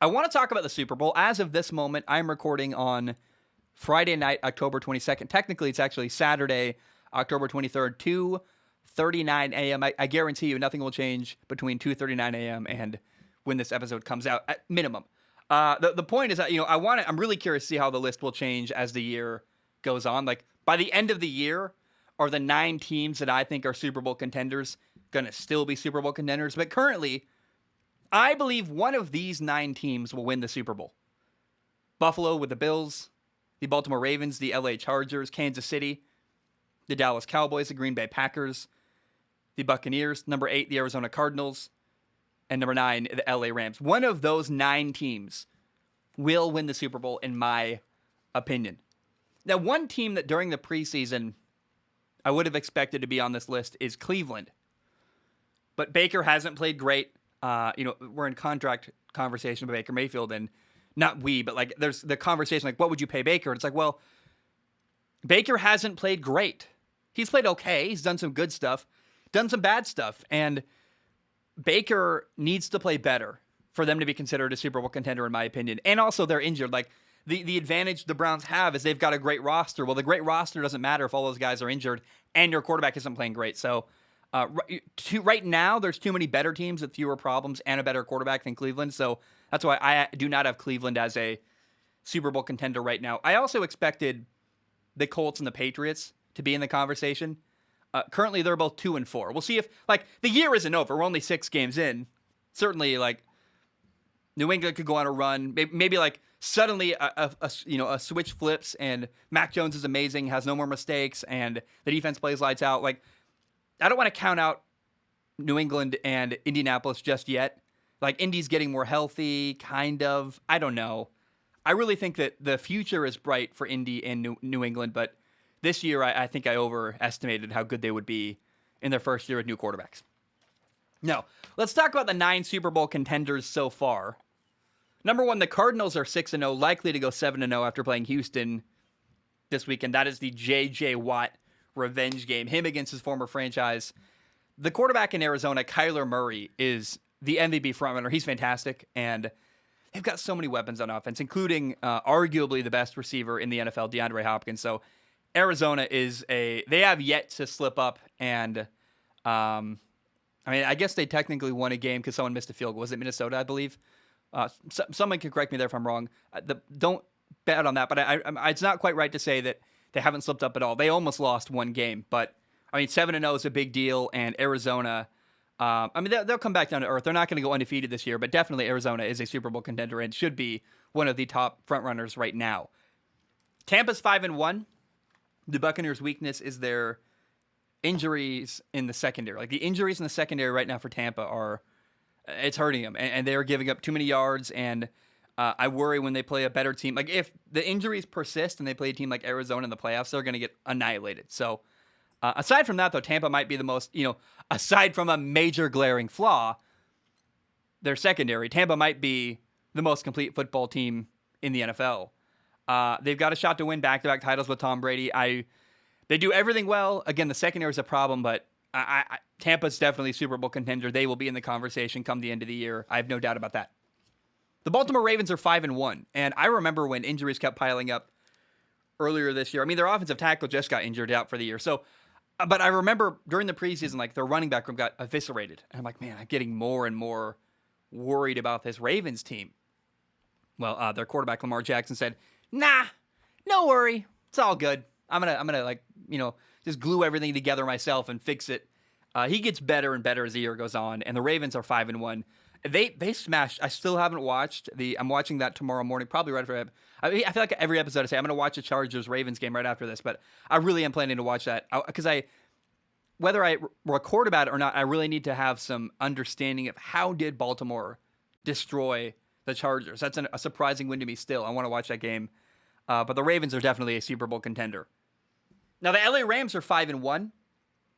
I want to talk about the Super Bowl. As of this moment, I'm recording on Friday night, October 22nd. Technically, it's actually Saturday, October 23rd, 2:39 a.m. I guarantee you nothing will change between 2:39 a.m. and when this episode comes out, at minimum. The point is that, I'm really curious to see how the list will change as the year goes on. Like, by the end of the year, are the 9 teams that I think are Super Bowl contenders going to still be Super Bowl contenders? But currently, I believe one of these 9 teams will win the Super Bowl. Buffalo with the Bills, the Baltimore Ravens, the LA Chargers, Kansas City, the Dallas Cowboys, the Green Bay Packers, the Buccaneers, number 8, the Arizona Cardinals, and number 9, the LA Rams. One of those 9 teams will win the Super Bowl, in my opinion. Now, one team that during the preseason I would have expected to be on this list is Cleveland. But Baker hasn't played great. We're in contract conversation with Baker Mayfield, and not we, but like there's the conversation like, what would you pay Baker? And it's like, well, Baker hasn't played great. He's played okay. He's done some good stuff, done some bad stuff, and Baker needs to play better for them to be considered a Super Bowl contender, in my opinion. And also, they're injured. Like the advantage the Browns have is they've got a great roster. Well, the great roster doesn't matter if all those guys are injured and your quarterback isn't playing great. So right now, there's too many better teams with fewer problems and a better quarterback than Cleveland. So that's why I do not have Cleveland as a Super Bowl contender right now. I also expected the Colts and the Patriots to be in the conversation. Currently, they're both 2-4. We'll see if, like, the year isn't over. We're only 6 games in. Certainly, like, New England could go on a run. Maybe like, suddenly a switch flips and Mac Jones is amazing, has no more mistakes, and the defense plays lights out. Like, I don't want to count out New England and Indianapolis just yet. Like, Indy's getting more healthy, kind of. I don't know. I really think that the future is bright for Indy and New England, but this year I think I overestimated how good they would be in their first year with new quarterbacks. Now, let's talk about the 9 Super Bowl contenders so far. Number 1, the Cardinals are 6-0, likely to go 7-0 after playing Houston this weekend. That is the J.J. Watt revenge game, him against his former franchise. The quarterback in Arizona, Kyler Murray, is the MVP frontrunner. He's fantastic, and they've got so many weapons on offense, including arguably the best receiver in the NFL, DeAndre Hopkins. So Arizona they have yet to slip up, and I guess they technically won a game because someone missed a field goal. Was it Minnesota, I believe? Someone can correct me there if I'm wrong. Don't bet on that, but it's not quite right to say that they haven't slipped up at all. They almost lost one game, but 7-0 is a big deal, and Arizona, they'll come back down to earth. They're not going to go undefeated this year, but definitely Arizona is a Super Bowl contender and should be one of the top frontrunners right now. Tampa's 5-1. The Buccaneers' weakness is their injuries in the secondary. Like, the injuries in the secondary right now for Tampa it's hurting them, and they're giving up too many yards, and I worry when they play a better team. Like, if the injuries persist and they play a team like Arizona in the playoffs, they're going to get annihilated. So, aside from that, though, Tampa might be the most, aside from a major glaring flaw, their secondary, Tampa might be the most complete football team in the NFL. They've got a shot to win back-to-back titles with Tom Brady. They do everything well. Again, the secondary is a problem, but Tampa's definitely a Super Bowl contender. They will be in the conversation come the end of the year. I have no doubt about that. The Baltimore Ravens are 5-1, and I remember when injuries kept piling up earlier this year. Their offensive tackle just got injured out for the year. So, but I remember during the preseason, like, their running back room got eviscerated. And I'm like, man, I'm getting more and more worried about this Ravens team. Well, their quarterback, Lamar Jackson, said, nah, no worry. It's all good. I'm gonna just glue everything together myself and fix it. He gets better and better as the year goes on, and the Ravens are 5-1. They smashed. I still haven't watched I'm watching that tomorrow morning, probably right after. I feel like every episode I say I'm going to watch the Chargers-Ravens game right after this, but I really am planning to watch that because whether I record about it or not, I really need to have some understanding of how did Baltimore destroy the Chargers. That's a surprising win to me still. I want to watch that game, but the Ravens are definitely a Super Bowl contender. Now, the LA Rams are 5-1.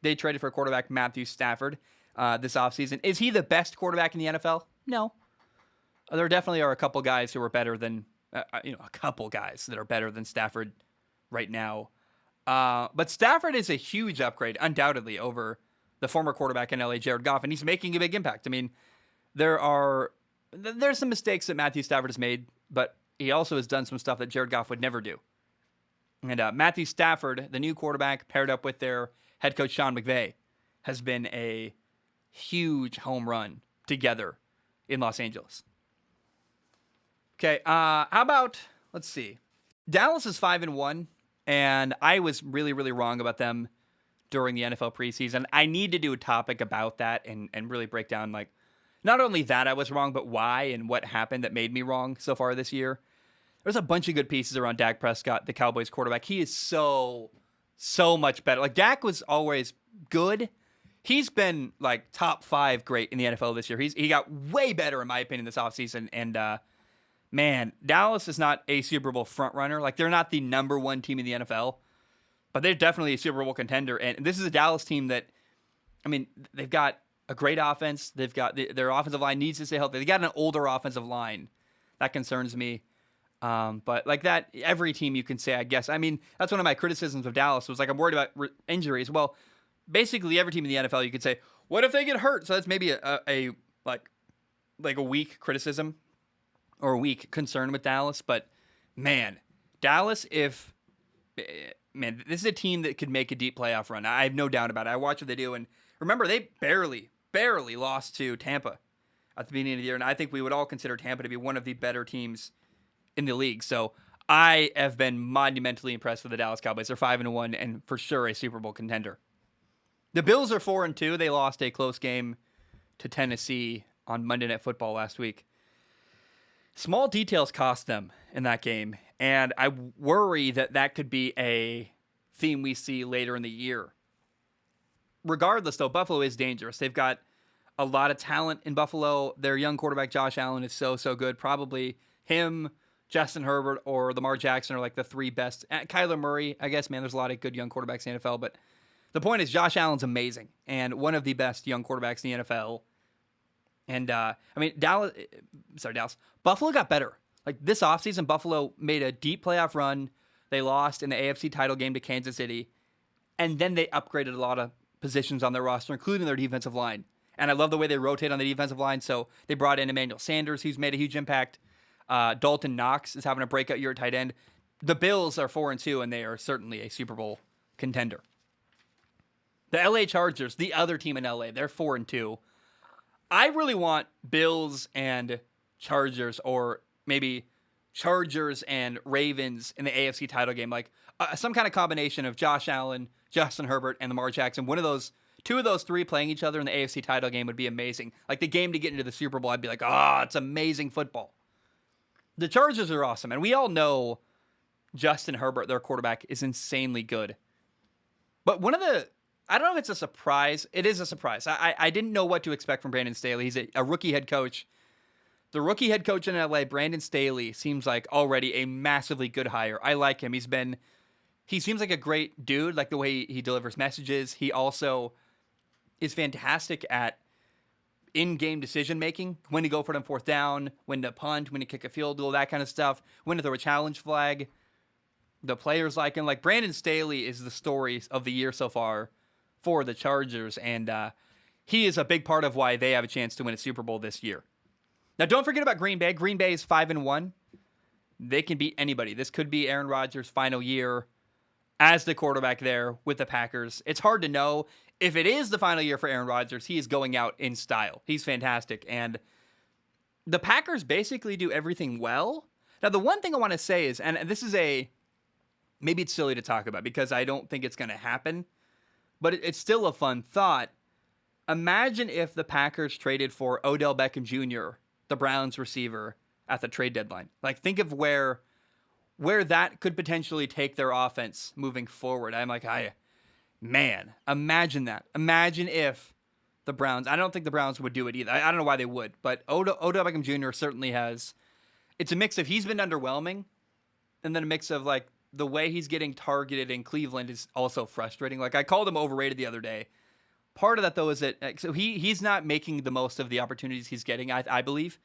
They traded for quarterback Matthew Stafford this offseason. Is he the best quarterback in the NFL? No. There definitely are a couple guys who are better than, a couple guys that are better than Stafford right now. But Stafford is a huge upgrade, undoubtedly, over the former quarterback in LA, Jared Goff, and he's making a big impact. There are there's some mistakes that Matthew Stafford has made, but he also has done some stuff that Jared Goff would never do. And Matthew Stafford, the new quarterback, paired up with their head coach Sean McVay, has been a huge home run together in Los Angeles. Okay, how about, let's see. Dallas is 5-1, and I was really, really wrong about them during the NFL preseason. I need to do a topic about that and really break down, like, not only that I was wrong, but why and what happened that made me wrong so far this year. There's a bunch of good pieces around Dak Prescott, the Cowboys quarterback. He is so much better. Like, Dak was always good. He's been, like, top 5 great in the NFL this year. He got way better, in my opinion, this offseason. And, man, Dallas is not a Super Bowl frontrunner. Like, they're not the number 1 team in the NFL, but they're definitely a Super Bowl contender. And this is a Dallas team that, I mean, they've got a great offense. They've got their offensive line needs to stay healthy. They got an older offensive line. That concerns me. But like that, every team you can say, I guess. I mean, that's one of my criticisms of Dallas was like, I'm worried about injuries. Well, basically every team in the NFL, you could say, what if they get hurt? So that's maybe a weak criticism or a weak concern with Dallas. But man, Dallas, this is a team that could make a deep playoff run. I have no doubt about it. I watch what they do, and remember, they barely lost to Tampa at the beginning of the year, and I think we would all consider Tampa to be one of the better teams in the league. So I have been monumentally impressed with the Dallas Cowboys. They're 5-1 and for sure a Super Bowl contender. The Bills are 4-2. They lost a close game to Tennessee on Monday Night Football last week. Small details cost them in that game, and I worry that could be a theme we see later in the year. Regardless, though, Buffalo is dangerous. They've got a lot of talent in Buffalo. Their young quarterback, Josh Allen, is so good. Probably him, Justin Herbert, or Lamar Jackson are like the 3 best. Kyler Murray, I guess, man, there's a lot of good young quarterbacks in the NFL, but the point is Josh Allen's amazing and one of the best young quarterbacks in the NFL. And, Buffalo got better. Like, this offseason, Buffalo made a deep playoff run. They lost in the AFC title game to Kansas City, and then they upgraded a lot of positions on their roster, including their defensive line. And I love the way they rotate on the defensive line. So they brought in Emmanuel Sanders, who's made a huge impact. Dalton Knox is having a breakout year at tight end. The Bills are 4-2, and they are certainly a Super Bowl contender. The LA Chargers, the other team in LA, they're 4-2. I really want Bills and Chargers, or maybe Chargers and Ravens in the AFC title game. Like some kind of combination of Josh Allen, Justin Herbert, and Lamar Jackson. Two of those 3 playing each other in the AFC title game would be amazing. Like the game to get into the Super Bowl, I'd be like, it's amazing football. The Chargers are awesome, and we all know Justin Herbert, their quarterback, is insanely good. But I don't know if it's a surprise. It is a surprise. I didn't know what to expect from Brandon Staley. He's a rookie head coach. The rookie head coach in LA, Brandon Staley, seems like already a massively good hire. I like him. He seems like a great dude, like the way he delivers messages. He also is fantastic at in-game decision-making, when to go for it on 4th down, when to punt, when to kick a field goal, that kind of stuff, when to throw a challenge flag. The players like him. Like, Brandon Staley is the story of the year so far for the Chargers, and he is a big part of why they have a chance to win a Super Bowl this year. Now, don't forget about Green Bay. Green Bay is 5-1. They can beat anybody. This could be Aaron Rodgers' final year as the quarterback there with the Packers. It's hard to know. If it is the final year for Aaron Rodgers, he is going out in style. He's fantastic. And the Packers basically do everything well. Now, the one thing I want to say is, and this is maybe it's silly to talk about because I don't think it's going to happen, but it's still a fun thought. Imagine if the Packers traded for Odell Beckham Jr., the Browns receiver, at the trade deadline. Like, think of where that could potentially take their offense moving forward. I'm like, man, imagine that. Imagine if the Browns, I don't think the Browns would do it either. I don't know why they would, but Odell Beckham Jr. certainly has, it's a mix of he's been underwhelming, and then a mix of like the way he's getting targeted in Cleveland is also frustrating. Like, I called him overrated the other day. Part of that, though, is that so he's not making the most of the opportunities he's getting, I believe.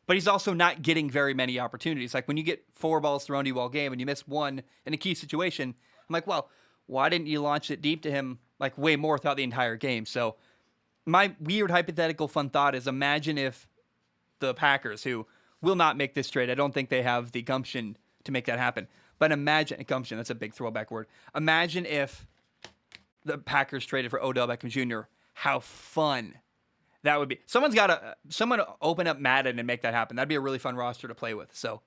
But he's also not getting very many opportunities. Like, when you get 4 balls thrown to you all game and you miss one in a key situation, I'm like, well, why didn't you launch it deep to him like way more throughout the entire game? So my weird hypothetical fun thought is, imagine if the Packers, who will not make this trade. I don't think they have the gumption to make that happen. But imagine, gumption, that's a big throwback word. Imagine if the Packers traded for Odell Beckham Jr. How fun that would be. Someone open up Madden and make that happen. That'd be a really fun roster to play with. So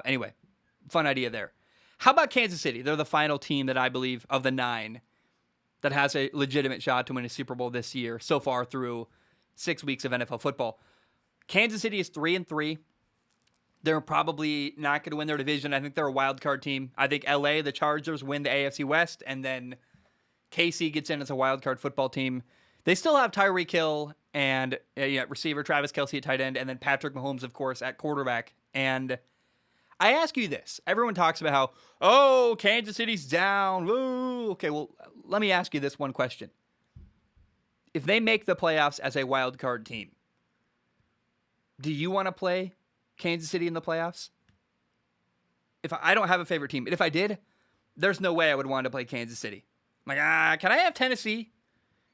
anyway, fun idea there. How about Kansas City? They're the final team that I believe of the 9 that has a legitimate shot to win a Super Bowl this year so far through 6 weeks of NFL football. Kansas City is 3-3. They're probably not going to win their division. I think they're a wild card team. I think LA, the Chargers, win the AFC West, and then KC gets in as a wild card football team. They still have Tyreek Hill and receiver Travis Kelce at tight end, and then Patrick Mahomes, of course, at quarterback. And I ask you this. Everyone talks about how, Kansas City's down. Woo. Okay, well, let me ask you this one question. If they make the playoffs as a wild card team, do you want to play Kansas City in the playoffs? If I don't have a favorite team, but if I did, there's no way I would want to play Kansas City. I'm like, can I have Tennessee?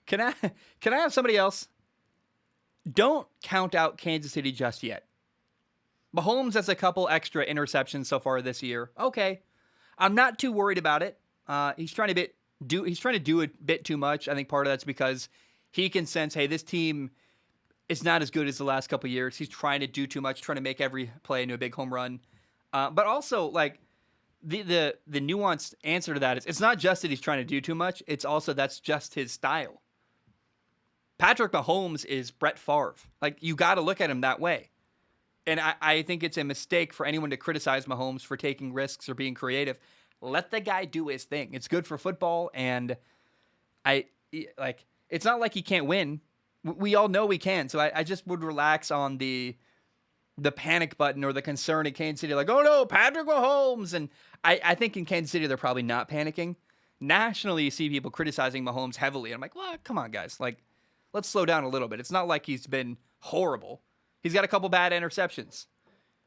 Can I have somebody else? Don't count out Kansas City just yet. Mahomes has a couple extra interceptions so far this year. Okay, I'm not too worried about it. He's trying to do a bit too much. I think part of that's because he can sense, hey, this team is not as good as the last couple of years. He's trying to do too much, trying to make every play into a big home run. But also, like, the nuanced answer to that is it's not just that he's trying to do too much. It's also that's just his style. Patrick Mahomes is Brett Favre. Like, you got to look at him that way. And I think it's a mistake for anyone to criticize Mahomes for taking risks or being creative. Let the guy do his thing. It's good for football, and it's not like he can't win. We all know he can, so I just would relax on the panic button or the concern in Kansas City, like, oh no, Patrick Mahomes. And I think in Kansas City they're probably not panicking. Nationally, you see people criticizing Mahomes heavily. And I'm like, well, come on, guys. Like, let's slow down a little bit. It's not like he's been horrible. He's got a couple bad interceptions.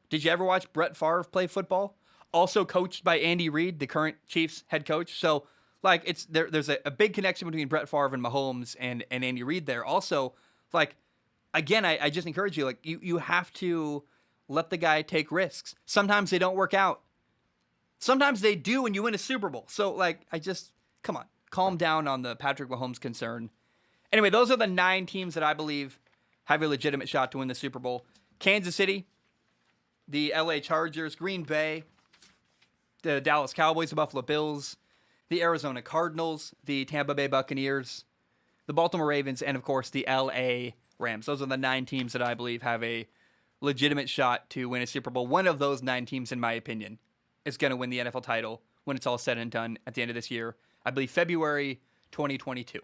Did you ever watch Brett Favre play football? Also coached by Andy Reid, the current Chiefs head coach. So, like, it's there's a big connection between Brett Favre and Mahomes and Andy Reid there. Also, like, again, I just encourage you, like, you have to let the guy take risks. Sometimes they don't work out. Sometimes they do and you win a Super Bowl. So, like, come on, calm down on the Patrick Mahomes concern. Anyway, those are the 9 teams that I believe have a legitimate shot to win the Super Bowl. Kansas City, the LA Chargers, Green Bay, the Dallas Cowboys, the Buffalo Bills, the Arizona Cardinals, the Tampa Bay Buccaneers, the Baltimore Ravens, and, of course, the LA Rams. Those are the 9 teams that I believe have a legitimate shot to win a Super Bowl. One of those 9 teams, in my opinion, is going to win the NFL title when it's all said and done at the end of this year. I believe February 2022.